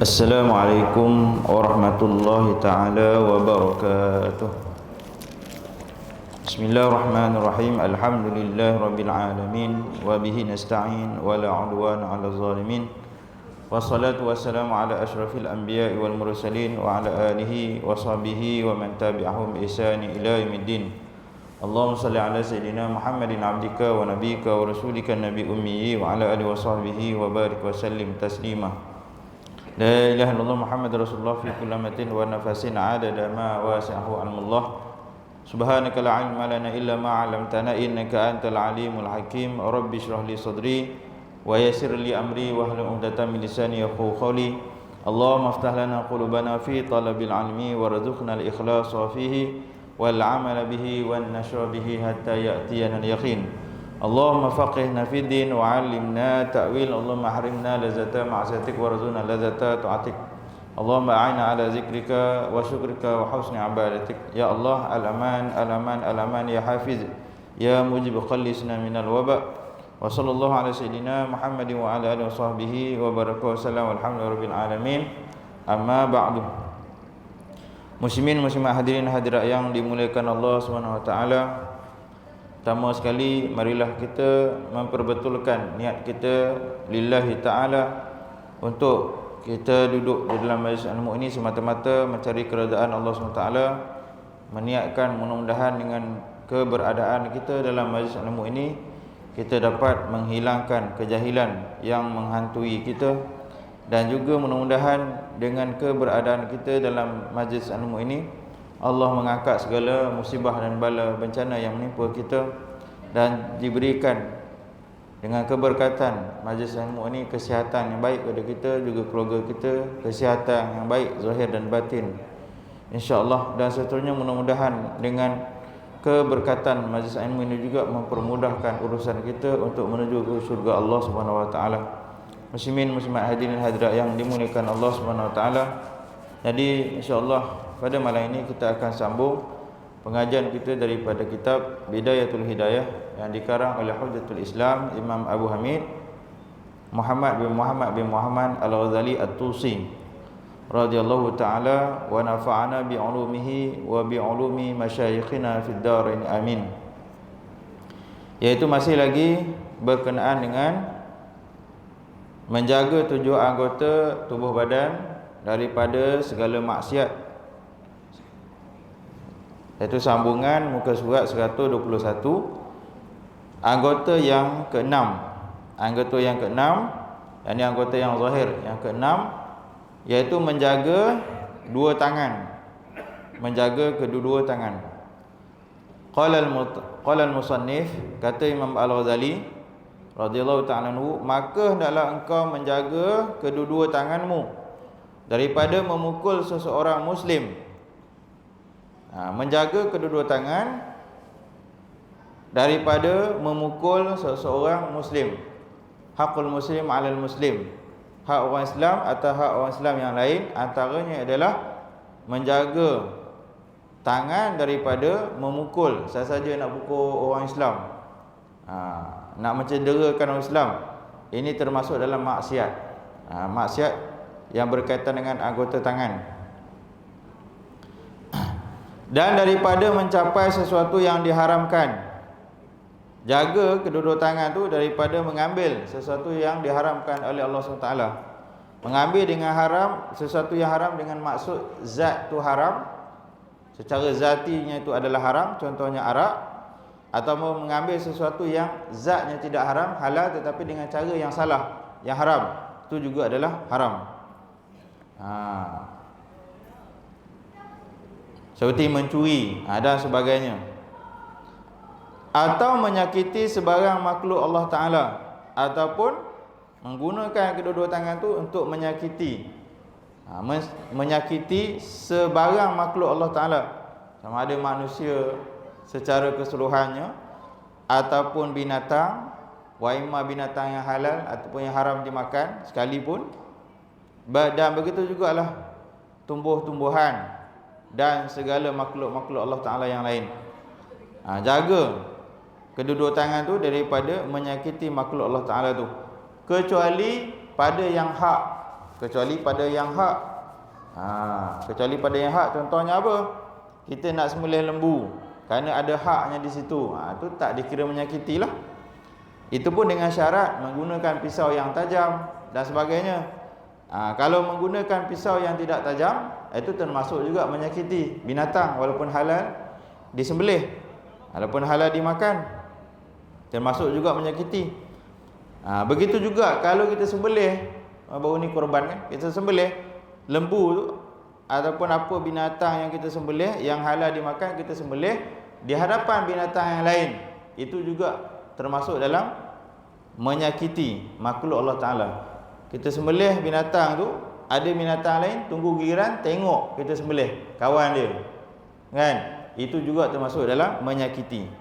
Assalamualaikum warahmatullahi taala wabarakatuh. Bismillahirrahmanirrahim. Alhamdulillahirabbil alamin wa bihi nasta'in wa la 'udwana 'alal zalimin. Wassalatu wassalamu ala asyrafil anbiya'i wal mursalin wa ala alihi wa sahbihi wa man tabi'ahum bi ihsani ila yaumiddin. Allahumma shalli ala sayidina Muhammadin 'abdika wa nabiyyika wa rasulika nabi ummi wa ala alihi wa sahbihi wa barik wa sallim taslima. La ilaha illallah Muhammad Rasulullah fi kulli matin wa nafasin adada ma wasi'ahu ilmullah. Subhanaka la ilma lana illa ma 'allamtana innaka antal alimul hakim. Rabbi shrah li sadri wa yassir li amri wahlul 'uqdatam min lisani yafqahu qawli. Allahumma iftah lana qulubana fi talabil ilmi warzuqna al-ikhlasa fihi wal 'amala bihi wan nashra bihi hatta ya'tiyana al-yaqin. Allahumma faqihna fid din wa 'allimna ta'wil. Allahumma harimna lazata ma'siyatik warzuqna lazata ta'atik. Allahumma a'inna ala zikrika wa syukrika wa husni ibadatik. Ya Allah, al-aman al-aman al-aman ya hafiz ya mujib qallisna minal waba. Wa sallallahu ala sayidina Muhammadin wa ala alihi wa sahbihi wa baraka wa sallam walhamdulillahirabbil alamin. Amma ba'du. Muslimin muslimat hadirin hadirat yang dimuliakan Allah Subhanahu wa taala. Pertama sekali, marilah kita memperbetulkan niat kita lillahi ta'ala untuk kita duduk di dalam majlis ilmu ini semata-mata mencari keredaan Allah SWT, meniatkan mudah-mudahan dengan keberadaan kita dalam majlis ilmu ini kita dapat menghilangkan kejahilan yang menghantui kita, dan juga mudah-mudahan dengan keberadaan kita dalam majlis ilmu ini Allah mengangkat segala musibah dan bala bencana yang menimpa kita, dan diberikan dengan keberkatan majlis ilmu ini kesihatan yang baik kepada kita, juga keluarga kita, kesihatan yang baik zahir dan batin insya-Allah. Dan seterusnya mudah-mudahan dengan keberkatan majlis ilmu ini juga mempermudahkan urusan kita untuk menuju ke syurga Allah Subhanahu wa taala. Muslimin muslimat hadirin hadirat yang dimuliakan Allah Subhanahu wa taala. Jadi insya-Allah pada malam ini kita akan sambung pengajian kita daripada kitab Bidayatul Hidayah yang dikarang oleh Hujjatul Islam Imam Abu Hamid Muhammad bin Muhammad Al-Ghazali At-Tusi radhiyallahu taala wa nafa'ana bi 'ulumihi wa bi 'ulumi masyayikhina fid dharain amin. Yaitu masih lagi berkenaan dengan menjaga 7 anggota tubuh badan daripada segala maksiat. Iaitu sambungan muka surat 121. Anggota yang ke-6. Anggota yang ke-6, yakni anggota yang zahir yang ke-6, iaitu menjaga dua tangan. Menjaga kedua-dua tangan. Qala al-musannif, kata Imam Al-Ghazali radhiyallahu ta'ala anhu, maka hendaklah engkau menjaga kedua-dua tanganmu daripada memukul seseorang muslim. Menjaga kedua-dua tangan daripada memukul seseorang muslim. Hakul muslim 'alal muslim. Hak orang Islam atau hak orang Islam yang lain antaranya adalah menjaga tangan daripada memukul. Siapa saja nak pukul orang Islam, nak mencederakan orang Islam, ini termasuk dalam maksiat. Maksiat yang berkaitan dengan anggota tangan. Dan daripada mencapai sesuatu yang diharamkan. Jaga kedua-dua tangan tu daripada mengambil sesuatu yang diharamkan oleh Allah SWT. Mengambil dengan haram, sesuatu yang haram dengan maksud zat tu haram, secara zatinya itu adalah haram, contohnya arak. Atau mengambil sesuatu yang zatnya tidak haram, halal, tetapi dengan cara yang salah, yang haram, itu juga adalah haram. Seperti mencuri dan sebagainya. Atau menyakiti sebarang makhluk Allah Ta'ala, ataupun menggunakan kedua-dua tangan tu untuk menyakiti, menyakiti sebarang makhluk Allah Ta'ala, sama ada manusia secara keseluruhannya ataupun binatang, wa imma binatang yang halal ataupun yang haram dimakan sekalipun. Dan begitu jugalah tumbuh-tumbuhan dan segala makhluk-makhluk Allah Ta'ala yang lain. Jaga kedua-dua tangan tu daripada menyakiti makhluk Allah Ta'ala tu, kecuali pada yang hak kecuali pada yang hak. Kecuali pada yang hak. Contohnya apa? Kita nak sembelih lembu kerana ada haknya di situ. Itu tak dikira menyakiti lah. Itu pun dengan syarat menggunakan pisau yang tajam dan sebagainya. Kalau menggunakan pisau yang tidak tajam, itu termasuk juga menyakiti binatang walaupun halal disembelih, walaupun halal dimakan, termasuk juga menyakiti. Begitu juga kalau kita sembelih, baru ni korban kan, kita sembelih lembu tu ataupun apa binatang yang kita sembelih yang halal dimakan, kita sembelih di hadapan binatang yang lain, itu juga termasuk dalam menyakiti makhluk Allah Ta'ala. Kita sembelih binatang tu, ada binatang lain tunggu giliran tengok kita sembelih kawan dia, kan? Itu juga termasuk dalam menyakiti.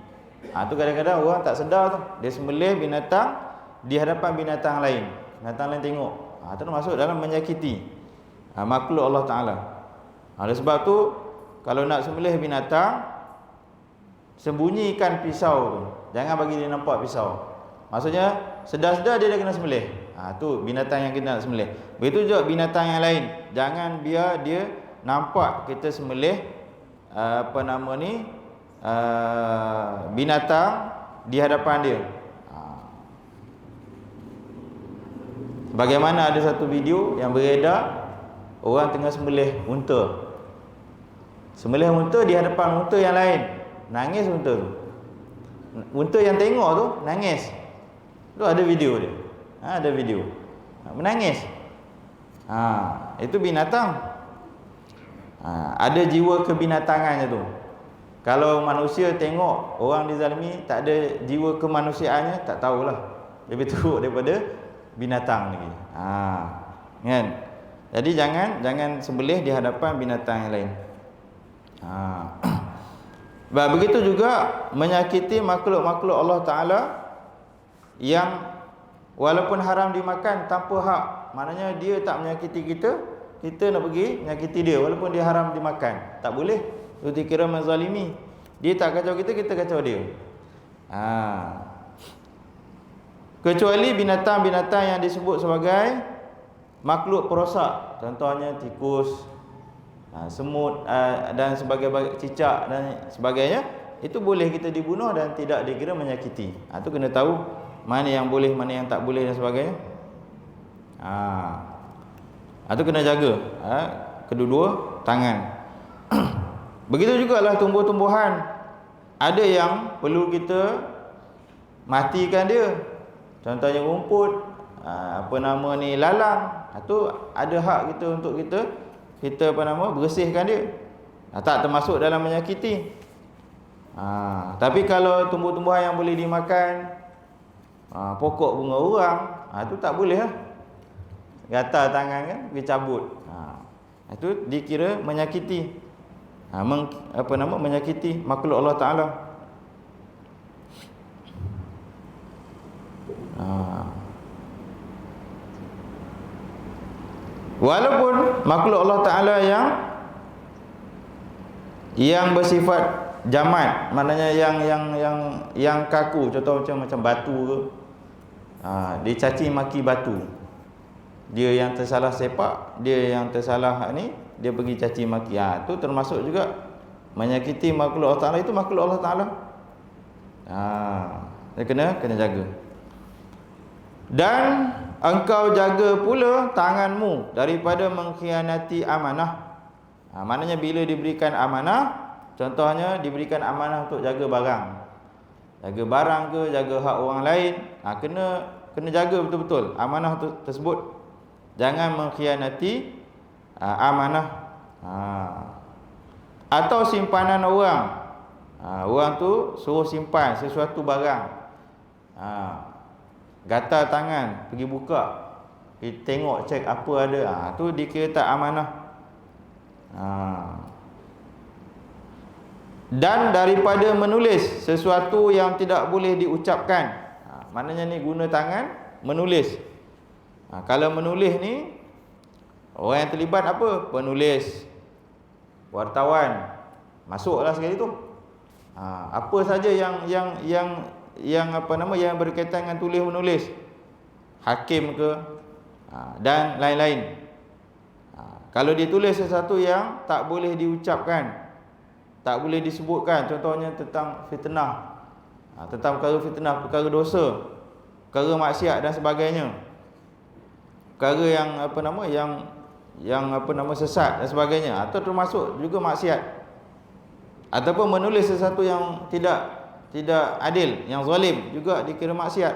Tu kadang-kadang orang tak sedar tu, dia sembelih binatang di hadapan binatang lain, binatang lain tengok. Itu termasuk dalam menyakiti makhluk Allah Ta'ala. Oleh sebab tu, kalau nak sembelih binatang, sembunyikan pisau tu, jangan bagi dia nampak pisau. Maksudnya sedar-sedar dia dah kena sembelih. Tu binatang yang kita nak sembelih. Begitu juga binatang yang lain, jangan biar dia nampak kita sembelih binatang di hadapan dia. Bagaimana ada satu video yang beredar, orang tengah sembelih unta. Sembelih unta di hadapan unta yang lain. Nangis unta tu. Unta yang tengok tu nangis. Tu ada video dia. Ada video. Menangis. Itu binatang. Ada jiwa kebinatangannya tu. Kalau manusia tengok orang dizalimi tak ada jiwa kemanusiaannya, tak tahulah. Lebih teruk daripada binatang lagi. Kan? Jadi jangan sembelih di hadapan binatang yang lain. Begitu juga menyakiti makhluk-makhluk Allah Ta'ala yang walaupun haram dimakan tanpa hak. Maknanya dia tak menyakiti kita, kita nak pergi menyakiti dia walaupun dia haram dimakan. Tak boleh. Itu dikira menzalimi. Dia tak kacau kita, kita kacau dia. Kecuali binatang-binatang yang disebut sebagai makhluk perosak, contohnya tikus, semut dan sebagainya, cicak dan sebagainya, itu boleh kita dibunuh dan tidak dikira menyakiti. Itu kena tahu mana yang boleh, mana yang tak boleh dan sebagainya. Itu kena jaga kedua-dua tangan. Begitu jugalah tumbuh-tumbuhan, ada yang perlu kita matikan dia. Contohnya rumput, lalang. Itu ada hak kita untuk kita bersihkan dia. Tak termasuk dalam menyakiti. Tapi kalau tumbuh-tumbuhan yang boleh dimakan, pokok bunga orang, itu tak boleh lah. Gatal tangan kan, pergi cabut. Itu dikira menyakiti. Menyakiti makhluk Allah Ta'ala. Walaupun makhluk Allah Ta'ala yang bersifat jamad, maknanya yang kaku, contoh macam batu ke, dia caci maki batu, dia yang tersalah sepak, dia yang tersalah dia pergi caci maki. Itu termasuk juga menyakiti makhluk Allah Ta'ala. Itu makhluk Allah Ta'ala. Dia kena jaga. Dan engkau jaga pula tanganmu daripada mengkhianati amanah. Maknanya bila diberikan amanah, contohnya diberikan amanah untuk jaga barang. Jaga barang ke, jaga hak orang lain, kena jaga betul-betul amanah tersebut. Jangan mengkhianati amanah. Atau simpanan orang. Orang tu suruh simpan sesuatu barang. Gatal tangan, pergi buka, pergi tengok, cek apa ada. Tu dikira tak amanah. Dan daripada menulis sesuatu yang tidak boleh diucapkan. Maknanya ni guna tangan menulis. Kalau menulis ni, orang yang terlibat apa? Penulis, wartawan, masuklah sekali tu. Apa saja yang berkaitan dengan tulis menulis, hakim ke, dan lain-lain. Kalau dia tulis sesuatu yang tak boleh diucapkan, tak boleh disebutkan, contohnya tentang fitnah, tentang perkara fitnah, perkara dosa, perkara maksiat dan sebagainya, perkara yang sesat dan sebagainya, atau termasuk juga maksiat, ataupun menulis sesuatu yang tidak adil, yang zalim, juga dikira maksiat.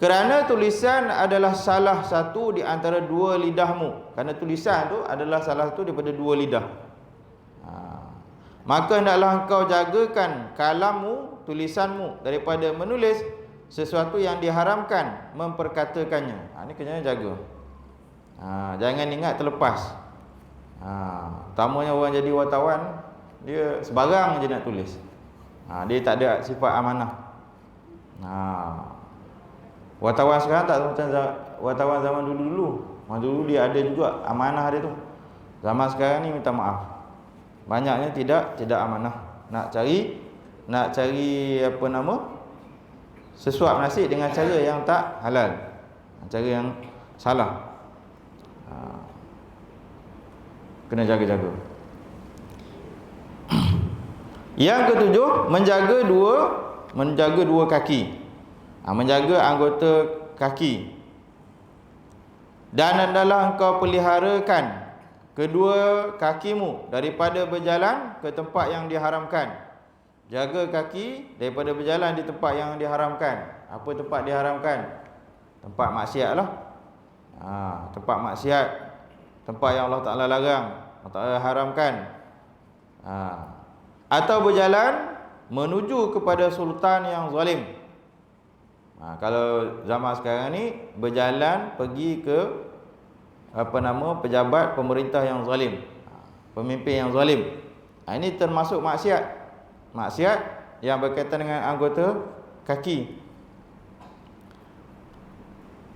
Kerana tulisan adalah salah satu di antara dua lidahmu. Kerana tulisan tu adalah salah satu daripada dua lidah. Maka hendaklah engkau jagakan kalammu, tulisanmu, daripada menulis sesuatu yang diharamkan memperkatakannya. Ini kena jaga. Jangan ingat terlepas. Tamanya orang jadi wartawan, dia sebarang je nak tulis. Dia tak ada sifat amanah. Wartawan sekarang tak macam wartawan zaman dulu-dulu. Zaman dulu dia ada juga amanah dia tu. Zaman sekarang ni minta maaf, banyaknya tidak amanah. Nak cari sesuap nasi dengan cara yang tak halal, cara yang salah. Kena jaga-jaga. Yang ketujuh, menjaga dua kaki. Menjaga anggota kaki. Dan hendaklah engkau peliharakan kedua kakimu daripada berjalan ke tempat yang diharamkan. Jaga kaki daripada berjalan di tempat yang diharamkan. Apa tempat diharamkan? Tempat maksiat lah. Tempat maksiat, tempat yang Allah Ta'ala larang, Allah Ta'ala haramkan. Atau berjalan menuju kepada sultan yang zalim. Kalau zaman sekarang ni berjalan pergi ke pejabat pemerintah yang zalim, pemimpin yang zalim. Ini termasuk maksiat. Maksiat yang berkaitan dengan anggota kaki.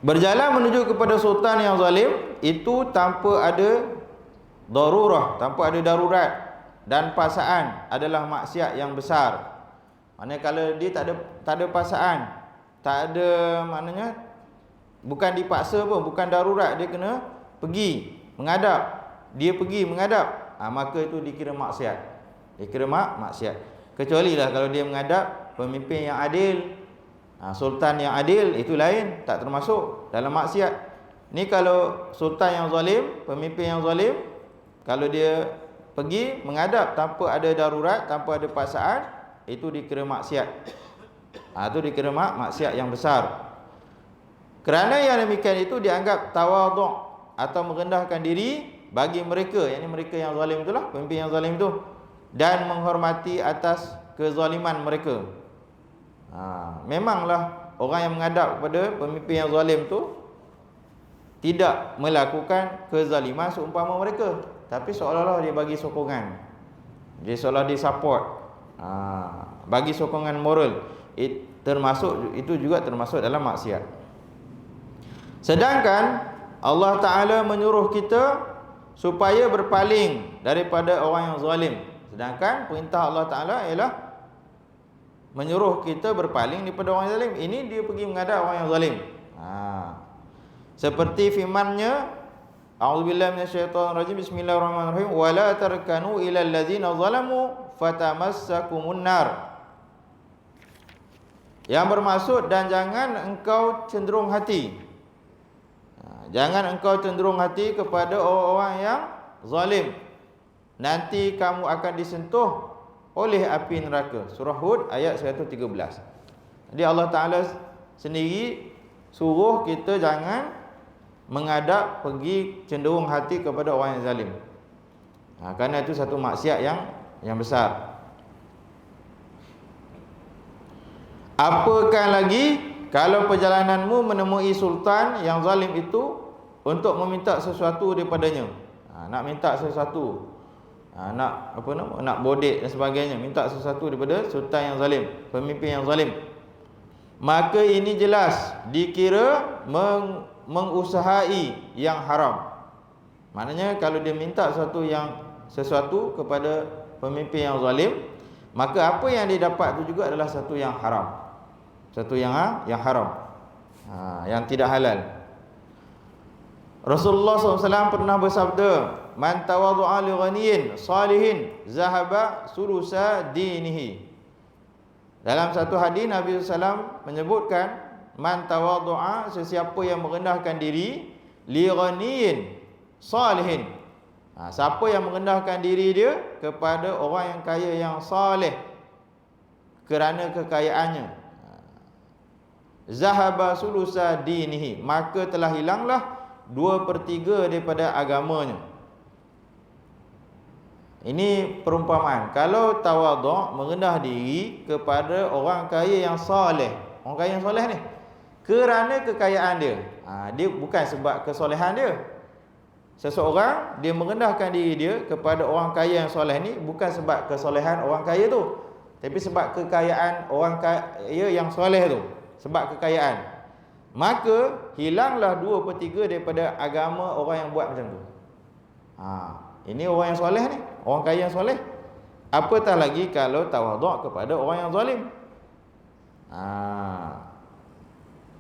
Berjalan menuju kepada sultan yang zalim itu tanpa ada darurah, tanpa ada darurat dan paksaan adalah maksiat yang besar. Maknanya kalau dia tak ada paksaan, tak ada, maknanya bukan dipaksa pun, bukan darurat, dia kena pergi menghadap, dia pergi menghadap, maka itu dikira maksiat. Dikira maksiat. Kecuali lah kalau dia menghadap pemimpin yang adil, sultan yang adil, itu lain, tak termasuk dalam maksiat. Ni kalau sultan yang zalim, pemimpin yang zalim, kalau dia pergi menghadap tanpa ada darurat, tanpa ada paksaan, itu dikira maksiat. Itu dikira maksiat yang besar. Kerana yang demikian itu dianggap tawaduk atau merendahkan diri bagi mereka, yakni mereka yang zalim itulah, pemimpin yang zalim itu, dan menghormati atas kezaliman mereka. Memanglah orang yang menghadap kepada pemimpin yang zalim itu tidak melakukan kezaliman seumpama mereka, tapi seolah-olah dia bagi sokongan, dia seolah dia support, bagi sokongan moral. Itu juga termasuk dalam maksiat. Sedangkan Allah Ta'ala menyuruh kita supaya berpaling daripada orang yang zalim. Sedangkan perintah Allah Ta'ala ialah menyuruh kita berpaling daripada orang yang zalim. Ini dia pergi menghadap orang yang zalim. Seperti firman-Nya, A'udzubillahi minasyaitonirrajim, bismillahirrahmanirrahim, wala tarkanu ilal ladzina zalamu fatamassakumun nar. Yang bermaksud, dan jangan engkau cenderung hati, jangan engkau cenderung hati kepada orang-orang yang zalim, nanti kamu akan disentuh oleh api neraka. Surah Hud ayat 113. Jadi Allah Ta'ala sendiri suruh kita jangan menghadap, pergi cenderung hati kepada orang yang zalim. Kerana itu satu maksiat yang besar. Apakah lagi kalau perjalananmu menemui sultan yang zalim itu untuk meminta sesuatu daripadanya. Nak minta sesuatu, nak bodek dan sebagainya, minta sesuatu daripada sultan yang zalim, pemimpin yang zalim, maka ini jelas dikira mengusahai yang haram. Maknanya kalau dia minta sesuatu kepada pemimpin yang zalim, maka apa yang dia dapat itu juga adalah satu yang haram, satu yang haram, yang tidak halal. Rasulullah SAW pernah bersabda, man tawadhu'a li ghaniyin salihin zahaba sulusa dinihi. Dalam satu hadis Nabi SAW menyebutkan, man tawadhu'a, sesiapa yang merendahkan diri, li ghaniyin salihin, siapa yang merendahkan diri dia kepada orang yang kaya yang saleh kerana kekayaannya, zahaba sulusa dinihi, maka telah hilanglah 2/3 daripada agamanya. Ini perumpamaan. Kalau tawadhu', merendah diri kepada orang kaya yang soleh. Orang kaya yang soleh ni kerana kekayaan dia, dia bukan sebab kesolehan dia. Seseorang dia merendahkan diri dia kepada orang kaya yang soleh ni bukan sebab kesolehan orang kaya tu, tapi sebab kekayaan orang kaya yang soleh tu, sebab kekayaan. Maka hilanglah 2/3 daripada agama orang yang buat macam tu. Ini orang yang soleh ni, orang kaya yang soleh. Apatah lagi kalau tawadhu' kepada orang yang zalim.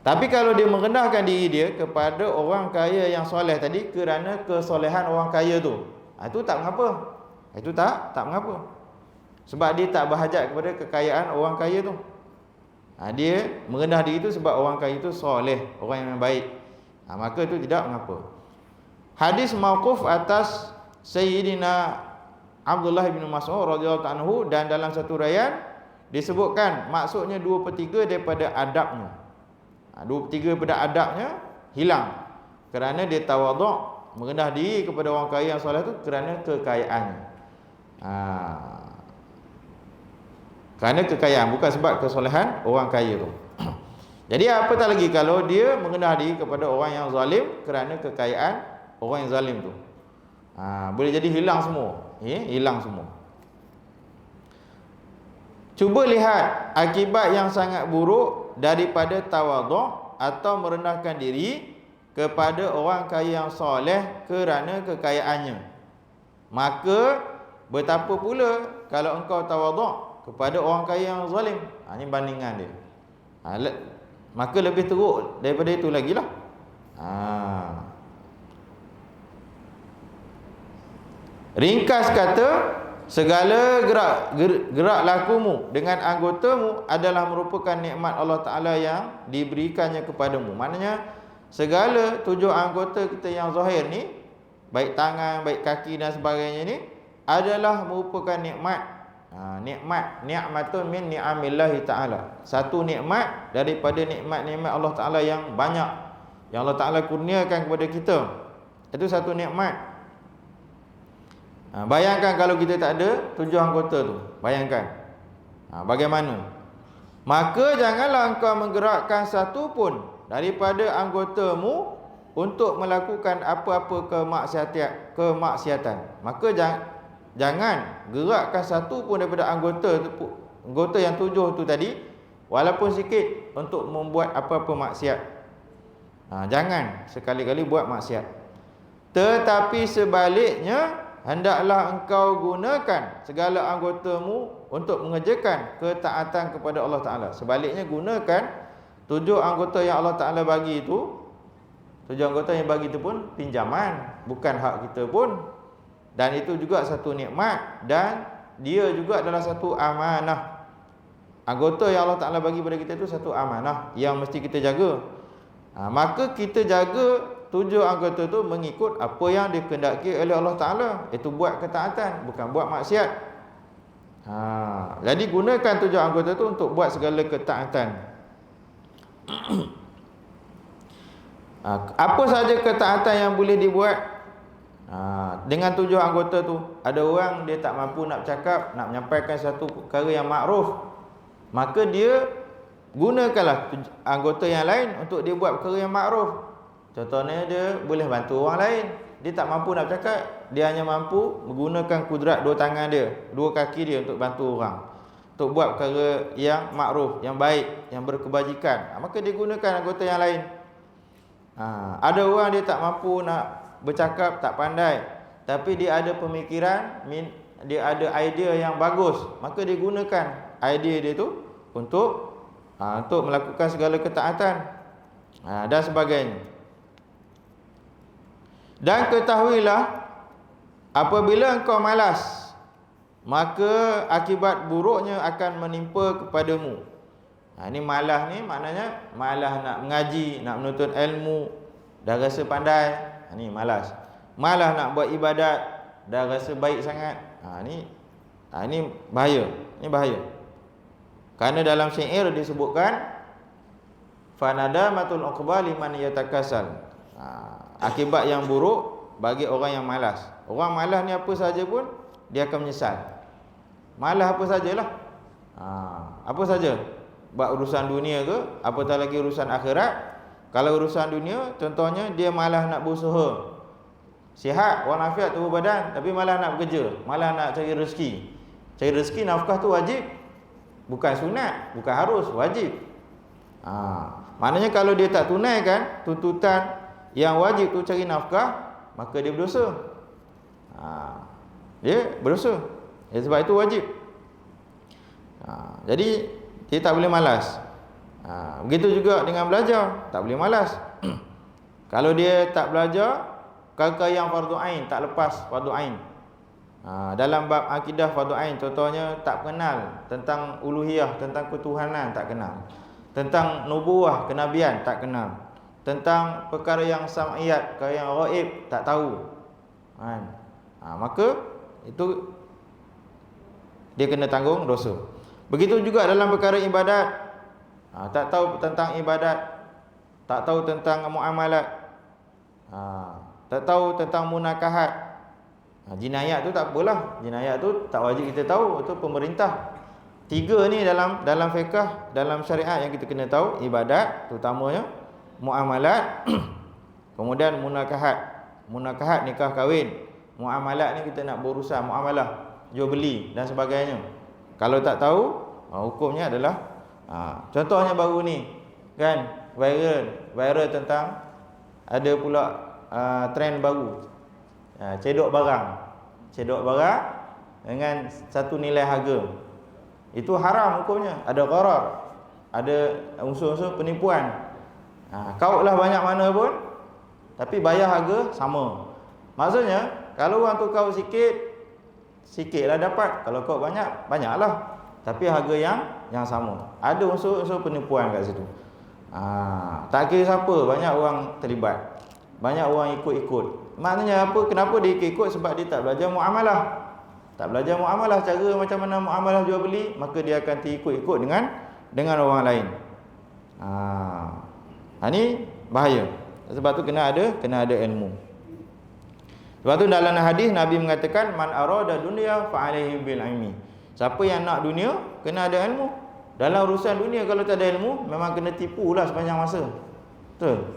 Tapi kalau dia merendahkan diri dia kepada orang kaya yang soleh tadi kerana kesolehan orang kaya tu, itu tak mengapa. Itu tak mengapa. Sebab dia tak berhajat kepada kekayaan orang kaya tu. Dia merendah diri itu sebab orang kaya itu soleh, orang yang baik. Maka itu tidak mengapa. Hadis mauquf atas Sayyidina Abdullah bin Mas'ud radhiyallahu anhu, dan dalam satu riwayat disebutkan maksudnya 2/3 daripada adabnya. 2/3 daripada adabnya hilang kerana dia tawadhu', merendah diri kepada orang kaya yang soleh itu kerana kekayaannya. Kerana kekayaan, bukan sebab kesolehan orang kaya tu. Jadi apatah lagi kalau dia merendah diri kepada orang yang zalim kerana kekayaan orang yang zalim tu. Boleh jadi hilang semua. Hilang semua. Cuba lihat akibat yang sangat buruk daripada tawadhu' atau merendahkan diri kepada orang kaya yang soleh kerana kekayaannya. Maka betapa pula kalau engkau tawadhu' kepada orang kaya yang zalim. Ini bandingan dia. Maka lebih teruk daripada itu lagi lah. Ringkas kata, segala gerak lakumu dengan anggotamu adalah merupakan nikmat Allah Ta'ala yang diberikannya kepadamu. Maknanya segala 7 anggota kita yang zahir ni, baik tangan, baik kaki dan sebagainya ni, adalah merupakan nikmat. Ni'matun min ni'amillahi ta'ala, satu nikmat daripada nikmat-nikmat Allah Ta'ala yang banyak, yang Allah Ta'ala kurniakan kepada kita. Itu satu nikmat. Bayangkan kalau kita tak ada 7 anggota tu, bayangkan bagaimana. Maka janganlah engkau menggerakkan satu pun daripada anggotamu untuk melakukan apa-apa kemaksiatan. Maka jangan gerakkan satu pun daripada anggota yang 7 tu tadi, walaupun sikit, untuk membuat apa-apa maksiat. Jangan sekali-kali buat maksiat. Tetapi sebaliknya, hendaklah engkau gunakan segala anggotamu untuk mengerjakan ketaatan kepada Allah Ta'ala. Sebaliknya, gunakan 7 anggota yang Allah Ta'ala bagi itu. 7 anggota yang bagi itu pun pinjaman, bukan hak kita pun. Dan itu juga satu nikmat, dan dia juga adalah satu amanah. Anggota yang Allah Ta'ala bagi pada kita itu satu amanah yang mesti kita jaga. Maka kita jaga 7 anggota itu mengikut apa yang dikehendaki oleh Allah Ta'ala, iaitu buat ketaatan, bukan buat maksiat. Jadi gunakan 7 anggota itu untuk buat segala ketaatan. Apa saja ketaatan yang boleh dibuat dengan 7 anggota tu. Ada orang dia tak mampu nak bercakap, nak menyampaikan satu perkara yang makruf, maka dia gunakanlah anggota yang lain untuk dia buat perkara yang makruf. Contohnya, dia boleh bantu orang lain. Dia tak mampu nak bercakap, dia hanya mampu menggunakan kudrat 2 tangan dia, 2 kaki dia untuk bantu orang, untuk buat perkara yang makruf, yang baik, yang berkebajikan. Maka dia gunakan anggota yang lain. Ada orang dia tak mampu nak bercakap, tak pandai, tapi dia ada pemikiran, dia ada idea yang bagus, maka dia gunakan idea dia tu untuk melakukan segala ketaatan dan sebagainya. Dan ketahuilah, apabila engkau malas, maka akibat buruknya akan menimpa kepadamu. Ini malas ni maknanya malas nak mengaji, nak menuntut ilmu, dah rasa pandai. Ni malas. Malas nak buat ibadat, dah rasa baik sangat. Ni bahaya. Ni bahaya. Kerana dalam syair disebutkan fanadamatul uqba liman yatakasal. Akibat yang buruk bagi orang yang malas. Orang malas ni apa saja pun dia akan menyesal. Malas apa sajalah. Apa saja. Buat urusan dunia ke, apatah lagi urusan akhirat. Kalau urusan dunia, contohnya dia malas nak berusaha. Sihat, walafiat tubuh badan, tapi malas nak bekerja, malas nak cari rezeki. Cari rezeki, nafkah tu wajib. Bukan sunat, bukan harus, wajib. Maknanya kalau dia tak tunaikan tuntutan yang wajib tu cari nafkah, maka dia berdosa. Dia berdosa. Sebab itu wajib. Jadi dia tak boleh malas. Begitu juga dengan belajar, tak boleh malas. Kalau dia tak belajar, kekal yang fardu ain, tak lepas fardu ain. Dalam bab akidah fardu ain, contohnya tak kenal tentang uluhiyah, tentang ketuhanan, tak kenal. Tentang nubuwah, kenabian, tak kenal. Tentang perkara yang sam'iyat, perkara yang ghaib, tak tahu. Maka itu dia kena tanggung dosa. Begitu juga dalam perkara ibadat. Tak tahu tentang ibadat, tak tahu tentang muamalat, tak tahu tentang munakahat. Jinayat tu tak apalah. Jinayat tu tak wajib kita tahu, itu pemerintah. Tiga ni dalam fiqh, dalam syariat yang kita kena tahu. Ibadat terutamanya, muamalat, kemudian munakahat. Munakahat nikah kahwin. Muamalat ni kita nak berurusan muamalah, jual beli dan sebagainya. Kalau tak tahu, hukumnya adalah contohnya baru ni kan, viral tentang ada pula trend baru, cedok barang dengan satu nilai harga. Itu haram hukumnya, ada gharar, ada unsur-unsur penipuan. Kautlah banyak mana pun, tapi bayar harga sama. Maksudnya kalau orang tu kaut sikitlah dapat, kalau kau banyaklah, tapi harga yang sama. Ada unsur-unsur penipuan kat situ. Tak kira siapa, banyak orang terlibat, banyak orang ikut-ikut. Maknanya apa? Kenapa dia ikut? Sebab dia tak belajar muamalah. Tak belajar muamalah, cara macam mana muamalah jual beli, maka dia akan terikut-ikut dengan orang lain. Ini bahaya. Sebab tu kena ada ilmu. Sebab tu dalam hadis Nabi mengatakan man arada dunya fa alaihi bil ilmi. Siapa yang nak dunia kena ada ilmu. Dalam urusan dunia kalau tak ada ilmu memang kena tipulah sepanjang masa. Betul.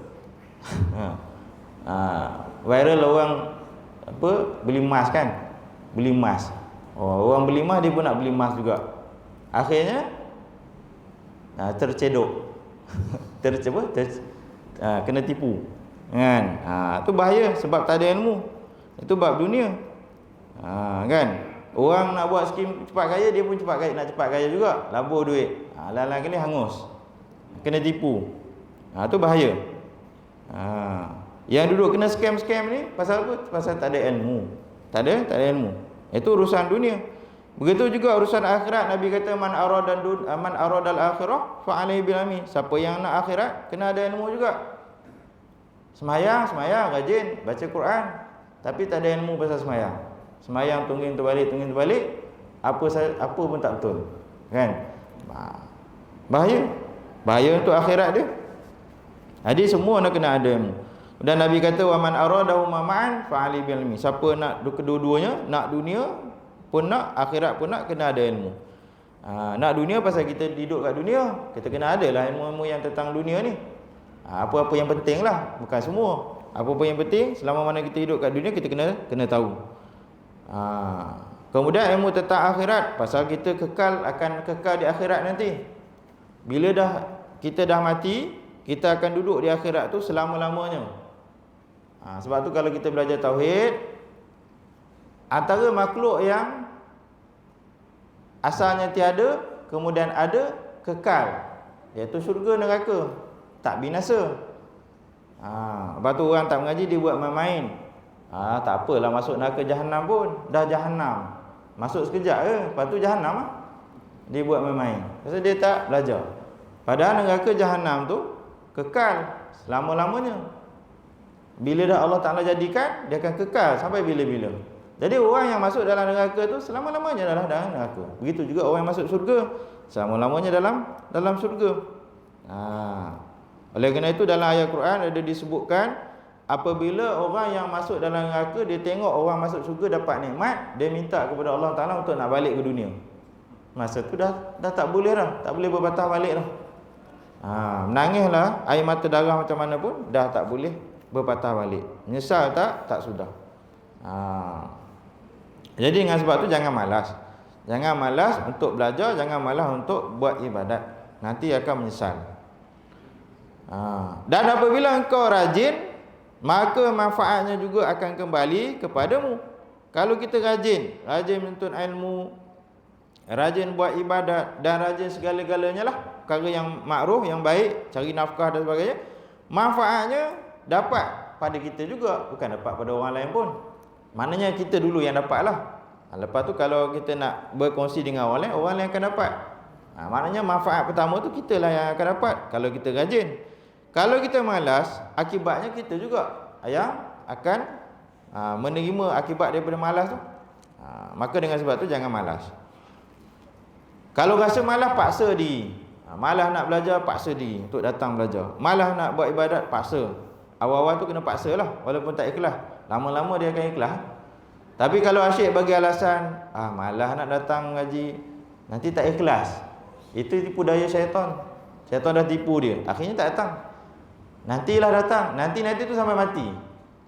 Viral orang beli emas kan? Beli emas. Orang beli emas dia pun nak beli emas juga. Akhirnya tercedok. Kena tipu. Kan? Tu bahaya sebab tak ada ilmu. Itu bab dunia. Kan? Orang nak buat skim cepat kaya, dia pun cepat kaya, nak cepat kaya juga, labur duit. Lalang kali hangus. Kena tipu. Tu bahaya. Yang duduk kena scam ni pasal apa? Pasal tak ada ilmu. Tak ada ilmu. Itu urusan dunia. Begitu juga urusan akhirat. Nabi kata man aradal akhirah fa alaihi bil ilmi. Siapa yang nak akhirat kena ada ilmu juga. Semayang rajin baca Quran, tapi tak ada ilmu pasal semayang. Semayang tunggu terbalik, apa pun tak betul. Kan? Bahaya untuk akhirat dia. Jadi semua nak kena ada ilmu. Dan Nabi kata wa man aradahu ma'an fa ali bil ilmi. Siapa nak kedua-duanya, nak dunia pun nak, akhirat pun nak, kena ada ilmu. Nak dunia pasal kita hidup kat dunia, kita kena ada lah ilmu-ilmu yang tentang dunia ni. Apa-apa yang penting lah, bukan semua. Apa-apa yang penting, selama mana kita hidup kat dunia, kita kena tahu. Kemudian ilmu tentang akhirat, pasal kita akan kekal di akhirat nanti. Bila kita dah mati, kita akan duduk di akhirat tu selama-lamanya. Sebab tu kalau kita belajar tauhid, antara makhluk yang asalnya tiada kemudian ada, kekal, iaitu syurga neraka, tak binasa. Lepas tu orang tak mengaji, dia buat main-main. Tak apalah masuk neraka Jahannam pun. Dah Jahannam, masuk sekejap je, lepas tu Jahannam dia buat main-main. Pasal dia tak belajar. Padahal neraka Jahannam tu kekal selama-lamanya. Bila dah Allah Ta'ala jadikan, dia akan kekal sampai bila-bila. Jadi orang yang masuk dalam neraka tu selama-lamanya dalam neraka. Begitu juga orang yang masuk surga, selama-lamanya dalam surga. Oleh kerana itu dalam ayat Quran ada disebutkan, apabila orang yang masuk dalam neraka, dia tengok orang masuk surga dapat nikmat, dia minta kepada Allah Ta'ala untuk nak balik ke dunia. Masa tu dah tak boleh dah, tak boleh berpatah balik dah. Menangislah, air mata darah macam mana pun dah tak boleh berpatah balik. Menyesal tak sudah. Jadi dengan sebab tu jangan malas. Jangan malas untuk belajar, jangan malas untuk buat ibadat. Nanti akan menyesal. Dan apabila engkau rajin, maka manfaatnya juga akan kembali kepadamu. Kalau kita rajin menuntut ilmu, rajin buat ibadat dan rajin segala-galanya lah, perkara yang makruh, yang baik, cari nafkah dan sebagainya, manfaatnya dapat pada kita juga, bukan dapat pada orang lain pun. Maknanya kita dulu yang dapat lah. Lepas tu kalau kita nak berkongsi dengan orang lain akan dapat. Maknanya manfaat pertama tu kita lah yang akan dapat kalau kita rajin. Kalau kita malas, akibatnya kita juga yang akan menerima akibat daripada malas tu. Maka dengan sebab tu jangan malas. Kalau rasa malas, paksa diri. Malas nak belajar, paksa diri untuk datang belajar. Malas nak buat ibadat, paksa. Awal-awal tu kena paksa lah, walaupun tak ikhlas. Lama-lama dia akan ikhlas. Tapi kalau asyik bagi alasan, malas nak datang ngaji, nanti tak ikhlas, itu tipu daya syaitan. Syaitan dah tipu dia, akhirnya tak datang. Nantilah datang, nanti tu sampai mati.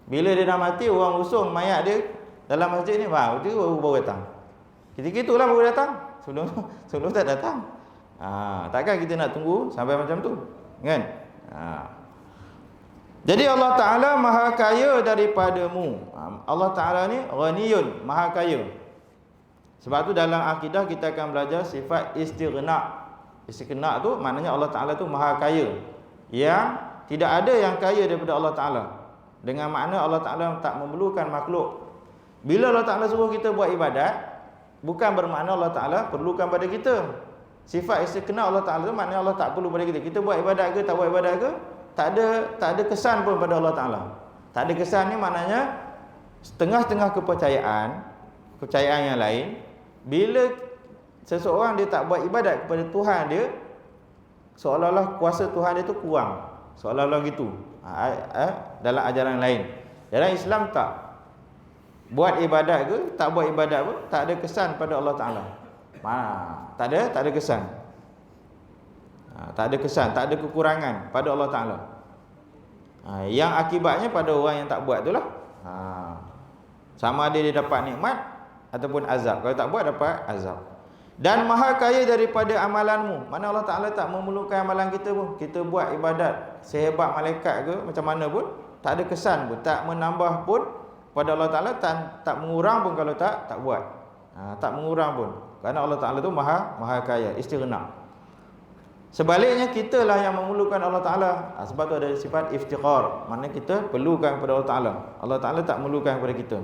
Bila dia dah mati, orang usung mayat dia dalam masjid ni, itu baru datang. Kita-kita lah baru datang. Sebelum tak datang. Takkan kita nak tunggu sampai macam tu, kan? Jadi Allah Ta'ala maha kaya daripadamu. Allah Ta'ala ni ghaniyun, maha kaya. Sebab tu dalam akidah kita akan belajar sifat istighna. Istighna tu maknanya Allah Ta'ala tu maha kaya, yang tidak ada yang kaya daripada Allah Ta'ala. Dengan makna Allah Ta'ala tak memerlukan makhluk. Bila Allah Ta'ala suruh kita buat ibadat, bukan bermakna Allah Ta'ala perlukan pada kita. Sifat istighna Allah Ta'ala tu maknanya Allah tak perlu pada kita. Kita buat ibadat ke tak buat ibadat ke, tak ada kesan pun pada Allah Ta'ala. Tak ada kesan ni maknanya setengah-setengah kepercayaan yang lain. Bila seseorang dia tak buat ibadat kepada Tuhan dia, seolah-olah kuasa Tuhan dia tu kurang, seolah-olah gitu. Dalam ajaran lain. Dalam Islam tak. Buat ibadat ke tak buat ibadat pun tak ada kesan pada Allah Ta'ala. Tak ada kesan. Tak ada kesan, tak ada kekurangan pada Allah Ta'ala. Yang akibatnya pada orang yang tak buat itulah. Sama ada dia dapat nikmat ataupun azab. Kalau tak buat, dapat azab. Dan maha kaya daripada amalanmu. Mana Allah Ta'ala tak memerlukan amalan kita pun. Kita buat ibadat sehebat malaikat ke macam mana pun, tak ada kesan pun, tak menambah pun pada Allah Ta'ala, tak mengurang pun kalau tak buat. Tak mengurang pun, kerana Allah Ta'ala tu maha kaya, istighna. Sebaliknya kitalah yang memerlukan Allah Ta'ala. Sebab tu ada sifat iftiqar, maknanya kita perlukan kepada Allah Ta'ala. Allah Ta'ala tak memerlukan kepada kita.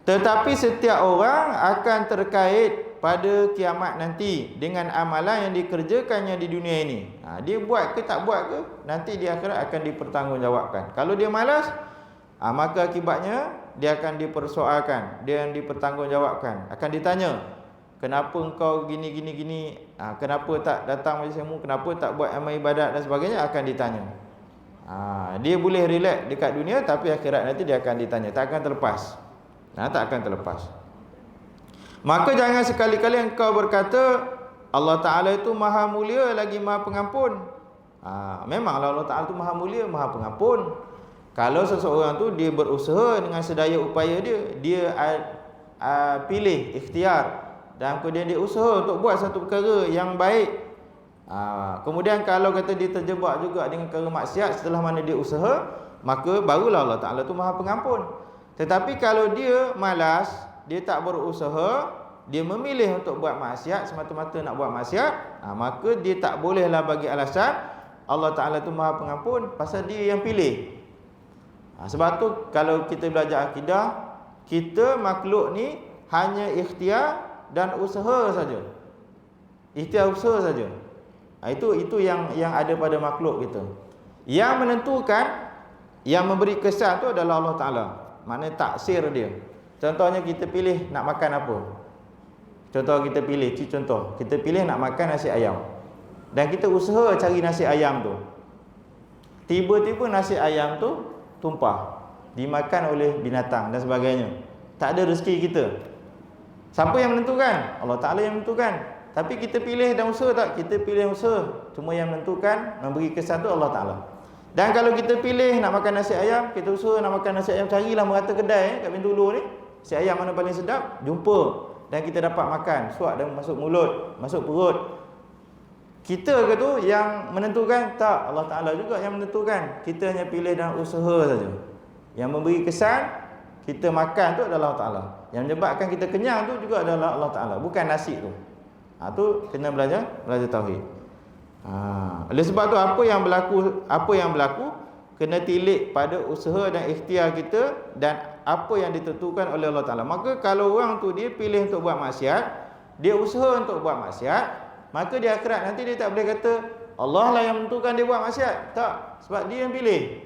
Tetapi setiap orang akan terkait pada kiamat nanti dengan amalan yang dikerjakannya di dunia ini. Dia buat ke tak buat ke, nanti di akhirat akan dipertanggungjawabkan. Kalau dia malas, maka akibatnya dia akan dipersoalkan, dia yang dipertanggungjawabkan, akan ditanya, kenapa engkau gini, kenapa tak datang majlis ilmu, kenapa tak buat amal ibadat dan sebagainya, akan ditanya. Dia boleh relax dekat dunia, tapi akhirat nanti dia akan ditanya, tak akan terlepas. Tak akan terlepas. Maka jangan sekali-kali engkau berkata Allah Ta'ala itu maha mulia lagi maha pengampun. Memanglah Allah Ta'ala itu maha mulia, maha pengampun. Kalau seseorang tu dia berusaha dengan sedaya upaya dia pilih ikhtiar, dan kemudian dia usaha untuk buat satu perkara yang baik. Kemudian kalau kata dia terjebak juga dengan perkara maksiat setelah mana dia usaha, maka barulah Allah Ta'ala tu maha pengampun. Tetapi kalau dia malas, dia tak berusaha, dia memilih untuk buat maksiat semata-mata nak buat maksiat, maka dia tak bolehlah bagi alasan Allah Ta'ala tu maha pengampun, pasal dia yang pilih. Sebab tu kalau kita belajar akidah, kita makhluk ni hanya ikhtiar dan usaha saja. Ikhtiar usaha saja. Itu yang ada pada makhluk kita. Yang menentukan, yang memberi kesan tu adalah Allah Ta'ala. Maknanya taksir dia. Contohnya kita pilih nak makan apa. Contoh kita pilih nak makan nasi ayam. Dan kita usaha cari nasi ayam tu. Tiba-tiba nasi ayam tu tumpah, dimakan oleh binatang dan sebagainya. Tak ada rezeki kita. Siapa yang menentukan? Allah Ta'ala yang menentukan. Tapi kita pilih dan usaha tak? Kita pilih usaha. Cuma yang menentukan, memberi kesan tu Allah Ta'ala. Dan kalau kita pilih nak makan nasi ayam, kita usaha nak makan nasi ayam, carilah merata kedai kat Bintulu ni, nasi ayam mana paling sedap, jumpa. Dan kita dapat makan, suap dan masuk mulut, masuk perut. Kita ke tu yang menentukan? Tak, Allah Ta'ala juga yang menentukan. Kita hanya pilih dan usaha saja. Yang memberi kesan kita makan tu adalah Allah Ta'ala. Yang menyebabkan kita kenyang tu juga adalah Allah Ta'ala, bukan nasi tu. Tu kena belajar tauhid. Oleh sebab tu apa yang berlaku kena tilik pada usaha dan ikhtiar kita dan apa yang ditentukan oleh Allah Ta'ala. Maka kalau orang tu dia pilih untuk buat maksiat, dia usaha untuk buat maksiat, maka di akhirat nanti dia tak boleh kata Allah lah yang menentukan dia buat maksiat. Tak, sebab dia yang pilih,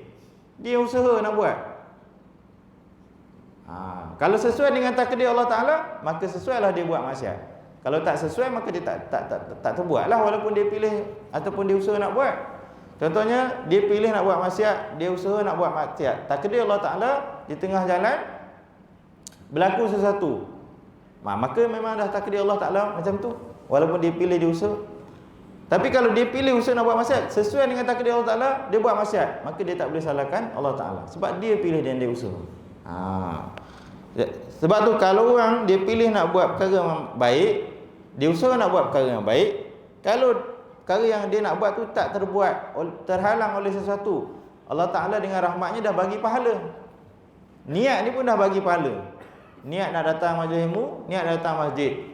dia yang usaha nak buat. Kalau sesuai dengan takdir Allah Ta'ala, maka sesuailah dia buat maksiat. Kalau tak sesuai, maka dia tak terbuatlah, walaupun dia pilih ataupun dia usaha nak buat. Contohnya dia pilih nak buat maksiat, dia usaha nak buat maksiat. Takdir Allah Ta'ala di tengah jalan berlaku sesuatu, maka memang dah takdir Allah Ta'ala macam tu, walaupun dia pilih, dia usaha. Tapi kalau dia pilih usaha nak buat maksiat, sesuai dengan takdir Allah Ta'ala, dia buat maksiat, maka dia tak boleh salahkan Allah Ta'ala, sebab dia pilih dan dia usaha. Sebab tu kalau orang dia pilih nak buat perkara yang baik, dia usaha nak buat perkara yang baik, kalau perkara yang dia nak buat tu tak terbuat, terhalang oleh sesuatu, Allah Ta'ala dengan rahmatnya dah bagi pahala. Niat ni pun dah bagi pahala. Niat nak datang majlis ilmu, niat nak datang masjid,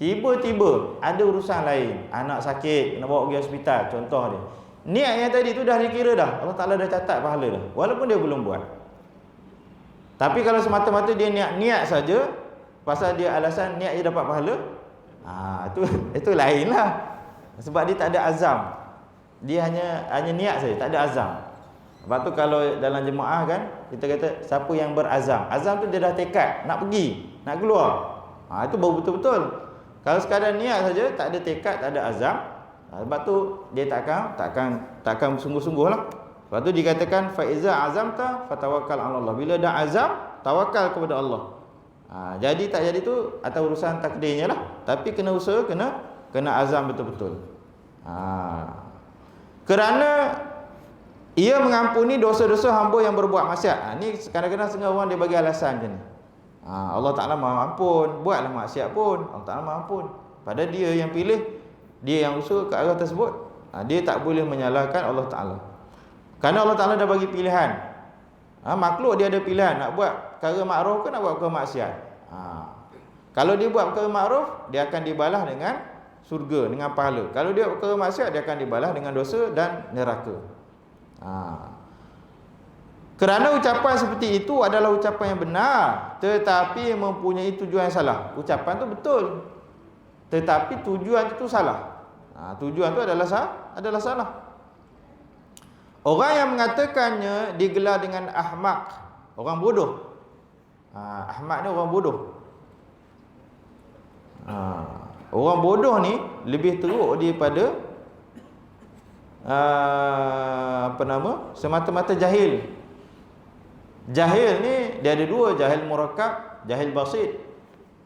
tiba-tiba ada urusan lain, anak sakit, nak bawa pergi hospital, contoh dia. Niat yang tadi tu dah dikira dah, Allah Ta'ala dah catat pahala dah, walaupun dia belum buat. Tapi kalau semata-mata dia niat saja, pasal dia alasan niat dia dapat pahala, itu lain lah. Sebab dia tak ada azam, dia hanya niat saja, tak ada azam. Lepas tu kalau dalam jemaah kan, kita kata siapa yang berazam, azam tu dia dah tekad nak pergi, nak keluar, itu baru betul-betul. Kalau sekadar niat saja, tak ada tekad, tak ada azam, sebab tu dia takkan sungguh-sungguh lah. Lepas tu dikatakan fa iza azamta fatawakkal 'ala Allah. Bila dah azam, tawakal kepada Allah. Jadi tak jadi tu atas urusan takdirnya lah. Tapi kena usaha, kena azam betul-betul. Kerana ia mengampuni dosa-dosa hamba yang berbuat maksiat. Ni kadang-kadang setengah orang dia bagi alasan macam ni. Allah Ta'ala Maha Ampun, buatlah maksiat pun Allah Ta'ala Maha Ampun. Padahal dia yang pilih, dia yang usaha ke arah tersebut. Dia tak boleh menyalahkan Allah Ta'ala, kerana Allah Ta'ala dah bagi pilihan. Makhluk dia ada pilihan, nak buat perkara makruf ke nak buat perkara maksiat. Kalau dia buat perkara makruf, dia akan dibalas dengan surga, dengan pahala. Kalau dia buat perkara maksiat, dia akan dibalas dengan dosa dan neraka. Kerana ucapan seperti itu adalah ucapan yang benar, tetapi mempunyai tujuan yang salah. Ucapan tu betul, tetapi tujuan itu salah. Tujuan itu adalah salah. Orang yang mengatakannya digelar dengan ahmak, orang bodoh. Ahmak ni orang bodoh. Orang bodoh ni lebih teruk daripada semata-mata jahil. Jahil ni dia ada dua, jahil murakkab, jahil basit.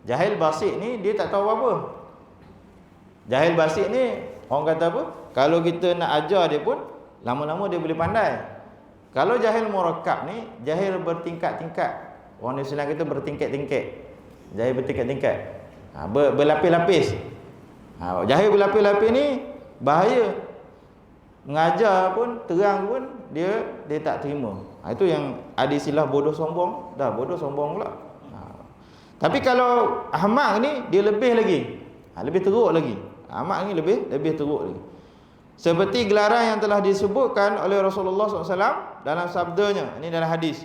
Jahil basit ni dia tak tahu apa. Jahil basit ni orang kata apa? Kalau kita nak ajar dia pun lama-lama dia boleh pandai. Kalau jahil murakkab ni, jahil bertingkat-tingkat. Orang New Zealand kita bertingkat-tingkat. Jahil bertingkat-tingkat. Berlapis-lapis. Jahil berlapis-lapis ni bahaya. Mengajar pun, terang pun dia tak terima. Itu yang ada istilah bodoh sombong. Dah bodoh sombong pula. Tapi kalau ahmak ni dia lebih lagi. Lebih teruk lagi. Ahmak ni lebih teruk lagi. Seperti gelaran yang telah disebutkan oleh Rasulullah SAW dalam sabdanya, ini dalam hadis,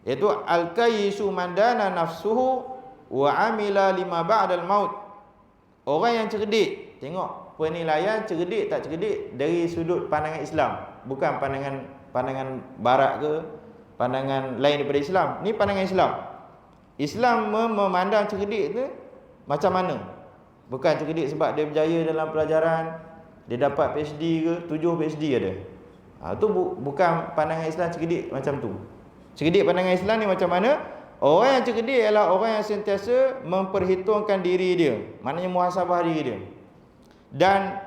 iaitu al-kayyisu man dana nafsuhu wa amila lima ba'dal maut. Orang yang cerdik, tengok penilaian cerdik tak cerdik dari sudut pandangan Islam, bukan pandangan barat ke pandangan lain daripada Islam. Ni pandangan Islam. Islam memandang cerdik tu macam mana? Bukan cerdik sebab dia berjaya dalam pelajaran, dia dapat PhD ke, 7 PhD ada. Tu bukan pandangan Islam cerdik macam tu. Cerdik pandangan Islam ni macam mana? Orang yang cerdik ialah orang yang sentiasa memperhitungkan diri dia, maknanya muhasabah diri dia. Dan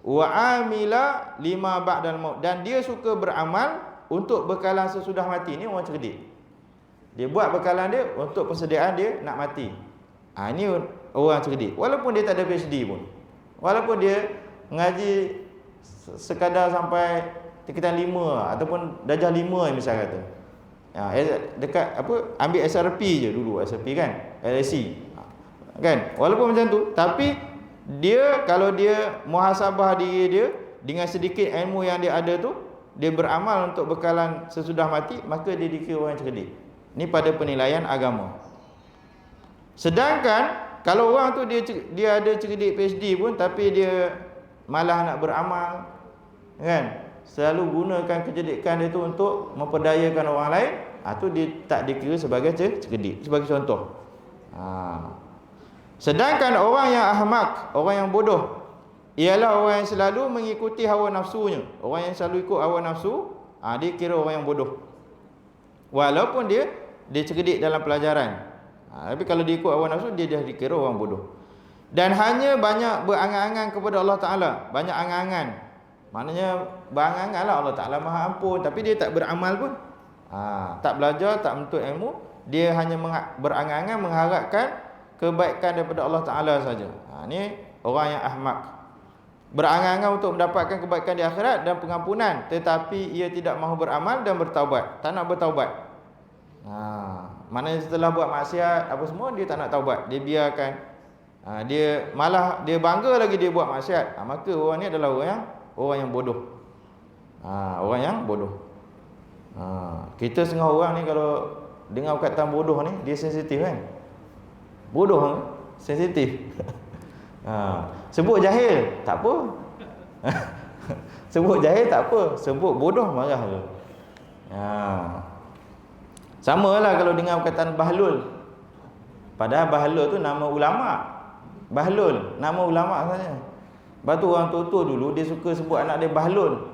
wa amila lima ba'dal maut, dan dia suka beramal untuk bekalan sesudah mati. Ni orang cerdik. Dia buat bekalan dia untuk persediaan dia nak mati. Ini orang cerdik. Walaupun dia tak ada PhD pun, walaupun dia mengaji sekadar sampai tingkatan 5 ataupun darjah 5 misal kata. Dekat apa, ambil SRP je dulu, SRP kan, LSC. Kan? Walaupun macam tu, tapi dia kalau dia muhasabah diri dia dengan sedikit ilmu yang dia ada tu, dia beramal untuk bekalan sesudah mati, maka dia dikira orang cerdik. Ni pada penilaian agama. Sedangkan kalau orang tu dia ada cerdik PhD pun, tapi dia malah nak beramal, kan, selalu gunakan kecerdikan dia tu untuk memperdayakan orang lain, tu dia tak dikira sebagai cerdik. Sebagai contoh, sedangkan orang yang ahmak, orang yang bodoh, ialah orang yang selalu mengikuti hawa nafsunya. Orang yang selalu ikut hawa nafsu, dia kira orang yang bodoh, walaupun dia cerdik dalam pelajaran. Tapi kalau dia ikut hawa nafsu, dia dah dikira orang bodoh. Dan hanya banyak berangan-angan kepada Allah Ta'ala, banyak angan-angan, maknanya berangan-angan lah Allah Ta'ala Maha Ampun, tapi dia tak beramal pun, tak belajar, tak menuntut ilmu, dia hanya berangan-angan mengharapkan kebaikan daripada Allah Ta'ala saja. Ni orang yang ahmak, berangan-angan untuk mendapatkan kebaikan di akhirat dan pengampunan, tetapi ia tidak mahu beramal dan bertaubat, tak nak bertaubat. Maknanya setelah buat maksiat apa semua, dia tak nak taubat, dia biarkan. Dia malah dia bangga lagi dia buat maksiat. Maka orang ni adalah orang yang bodoh. Orang yang bodoh. Kita setengah orang ni kalau dengar perkataan bodoh ni, dia sensitif kan. Bodoh kan? Sensitif. Sebut jahil tak apa. Sebut jahil tak apa, sebut bodoh marah tu. Sama lah kalau dengar perkataan bahlul. Padahal bahlul tu nama ulama. Bahlul nama ulama saja. Lepas tu orang tua-tua dulu dia suka sebut anak dia bahlul.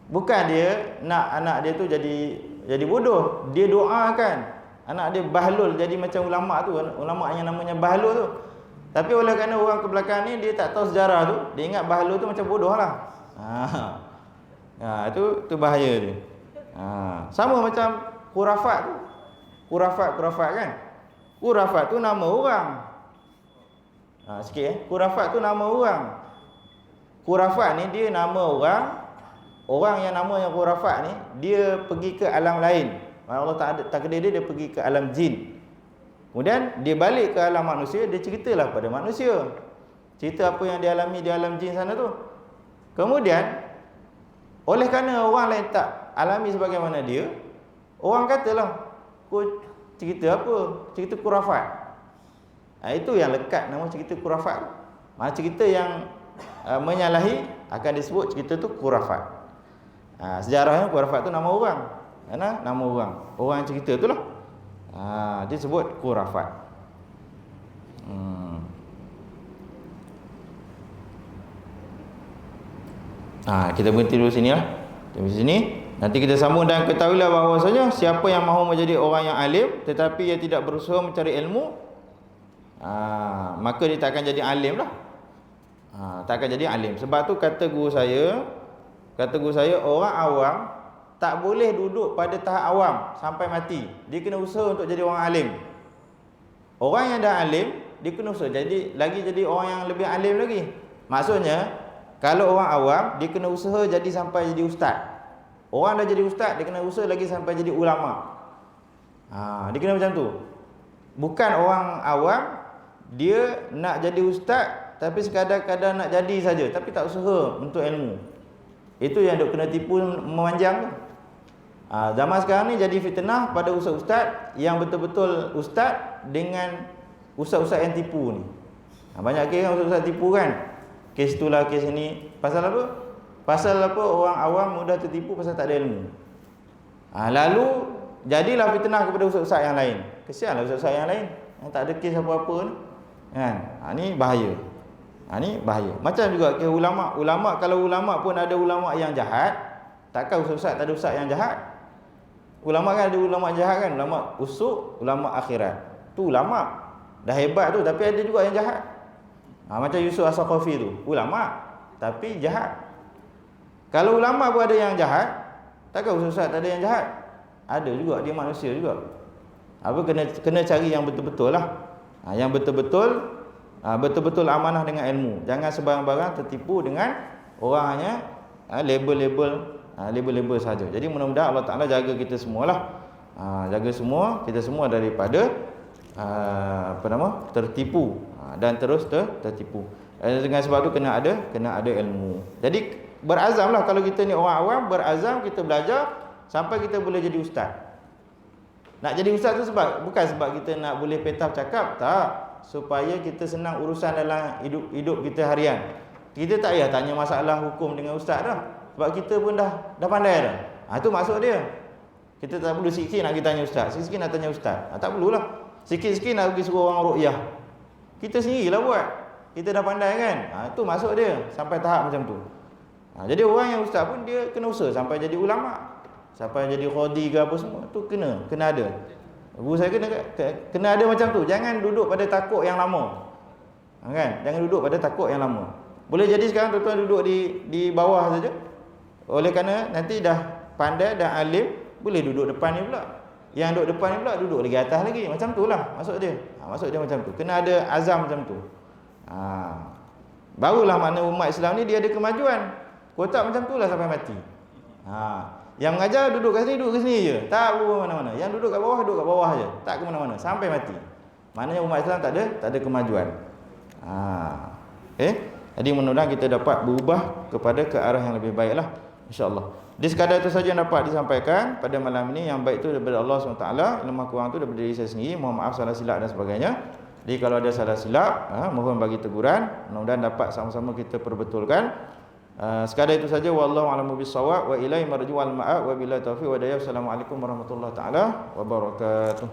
Bukan dia nak anak dia tu jadi bodoh, dia doakan anak dia bahlul jadi macam ulama tu, ulama yang namanya bahlul tu. Tapi oleh kerana orang ke belakang ni dia tak tahu sejarah tu, dia ingat bahlul tu macam bodoh lah. Itu bahaya dia. Sama macam khurafat tu. Khurafat kan. Khurafat tu nama orang. Sikit khurafat tu nama orang. Khurafat ni dia nama orang. Orang yang namanya khurafat ni dia pergi ke alam lain. Allah takdir dia pergi ke alam jin. Kemudian dia balik ke alam manusia, dia ceritalah pada manusia. Cerita apa yang dia alami di alam jin sana tu. Kemudian oleh kerana orang lain tak alami sebagaimana dia, orang katalah, kau cerita apa? Cerita khurafat. Itu yang lekat nama cerita khurafat. Cerita yang menyalahi akan disebut cerita tu khurafat. Sejarahnya khurafat tu nama orang. Nama orang. Orang yang cerita tu lah. Dia sebut khurafat. Kita berhenti dulu sini lah. Dari sini nanti kita sambung, dan ketahuilah bahawasanya siapa yang mahu menjadi orang yang alim tetapi ia tidak berusaha mencari ilmu, maka dia tak akan jadi alim lah. Tak akan jadi alim. Sebab tu kata guru saya orang awam tak boleh duduk pada tahap awam sampai mati. Dia kena usaha untuk jadi orang alim. Orang yang dah alim, dia kena usaha jadi orang yang lebih alim lagi. Maksudnya kalau orang awam, dia kena usaha jadi sampai jadi ustaz. Orang dah jadi ustaz, dia kena usaha lagi sampai jadi ulama. Dia kena macam tu. Bukan orang awam, dia nak jadi ustaz tapi sekadar-kadar nak jadi saja, tapi tak usaha untuk ilmu. Itu yang duk kena tipu memanjang tu. Zaman sekarang ni jadi fitnah pada ustaz-ustaz yang betul-betul ustaz dengan ustaz-ustaz yang tipu ni. Banyak kes ustaz-ustaz tipu kan. Kes itulah kes ini. Pasal apa? Pasal apa orang awam mudah tertipu pasal tak ada ilmu. Lalu jadilah fitnah kepada ustaz-ustaz yang lain. Kesianlah ustaz-ustaz yang lain yang tak ada kes apa-apa ni. Kan? Ni bahaya. Ni bahaya. Macam juga kes ulama. Ulama, kalau ulama pun ada ulama yang jahat, takkan ustaz-ustaz tak ada ustaz yang jahat? Ulama kan ada ulama jahat kan, ulama usuk, ulama akhirat. Tu ulama dah hebat tu, tapi ada juga yang jahat. Macam Yusuf As-Saqafi tu, ulama tapi jahat. Kalau ulama pun ada yang jahat, takkan ustaz tak ada yang jahat? Ada juga, dia manusia juga. Kena cari yang betul-betul lah. Yang betul-betul betul-betul amanah dengan ilmu. Jangan sebarang-barang tertipu dengan orang hanya label-label saja. Jadi mudah-mudahan Allah Taala jaga kita semualah. Jaga semua kita semua daripada tertipu dan terus tertipu. Dengan sebab tu kena ada ilmu. Jadi berazamlah, kalau kita ni orang awam, berazam kita belajar sampai kita boleh jadi ustaz. Nak jadi ustaz tu bukan sebab kita nak boleh petah cakap, tak, supaya kita senang urusan dalam hidup kita harian. Kita tak payah tanya masalah hukum dengan ustaz dah. Sebab kita pun dah pandai dah. Itu maksud dia. Kita tak perlu sikit nak kita tanya ustaz, sikit nak tanya ustaz. Tak perlulah. Sikit-sikit nak pergi suruh orang ruqyah. Kita sendirilah buat. Kita dah pandai kan? Itu maksud dia. Sampai tahap macam tu. Jadi orang yang ustaz pun dia kena usaha sampai jadi ulama. Sampai jadi qadi ke apa semua. Tu kena ada. Guru saya kena ada macam tu. Jangan duduk pada takut yang lama. Kan? Jangan duduk pada takut yang lama. Boleh jadi sekarang tuan-tuan duduk di bawah saja. Oleh kerana nanti dah pandai, dah alim, boleh duduk depan ni pula. Yang duduk depan ni pula duduk lagi atas lagi. Macam tu lah maksud dia. Maksud dia macam tu. Kena ada azam macam tu. Barulah makna umat Islam ni dia ada kemajuan. Kalau tak macam tu lah sampai mati. Yang mengajar duduk kat sini je. Tak berubah mana-mana. Yang duduk kat bawah je. Tak ke mana-mana sampai mati. Maknanya umat Islam tak ada kemajuan. Jadi mudah-mudahan kita dapat berubah kepada ke arah yang lebih baik lah, insya-Allah. Di sekadar itu saja yang dapat disampaikan pada malam ini. Yang baik itu daripada Allah SWT, lemah kurang itu daripada diri saya sendiri. Mohon maaf salah silap dan sebagainya. Jadi kalau ada salah silap, mohon bagi teguran. Mudah-mudahan dapat sama-sama kita perbetulkan. Sekadar itu saja. Wallahu a'lamu bissawab wa ilaihi marji'ul ma'ab wa billahi taufiq wa hidayah. Assalamualaikum warahmatullahi taala wabarakatuh.